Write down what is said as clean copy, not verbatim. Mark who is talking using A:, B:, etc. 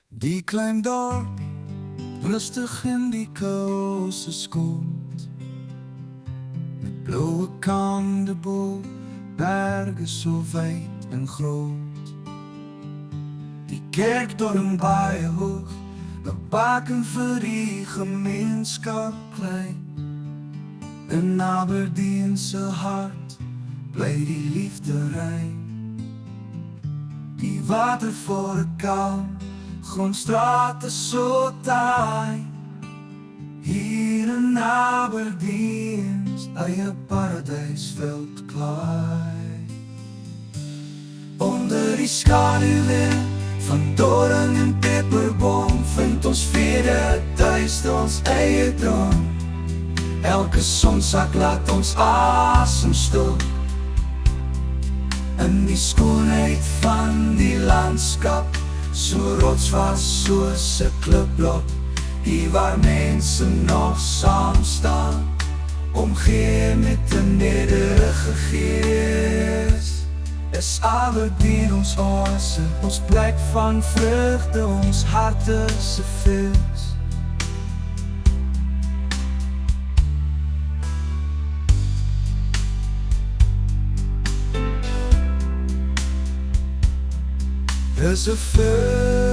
A: Die klein dorp, rustig in die kouse skont, met blauwe kandeboel, berge so wyd en groot. Die kerkdorp baie hoog, 'n baken vir die gemeenskap klein. In Aberdeen se hart bly die liefde rein. Die water voor 'n kalm grondstraat is so taai. Hier in Aberdeen's eie paradysveld klaai. Onder die skaduwee van doring en peperboom vind ons vrede tuiste, ons eie droom. Elke sonsak laat ons asem stop in die skoonheid van die landskap, so rotsvas soos 'n klipblok, hier waar mense nog saam staan, omgee met 'n nederige gees. Is Aberdeen ons oase, ons plek van vreugde, ons harte se fees. There's a fear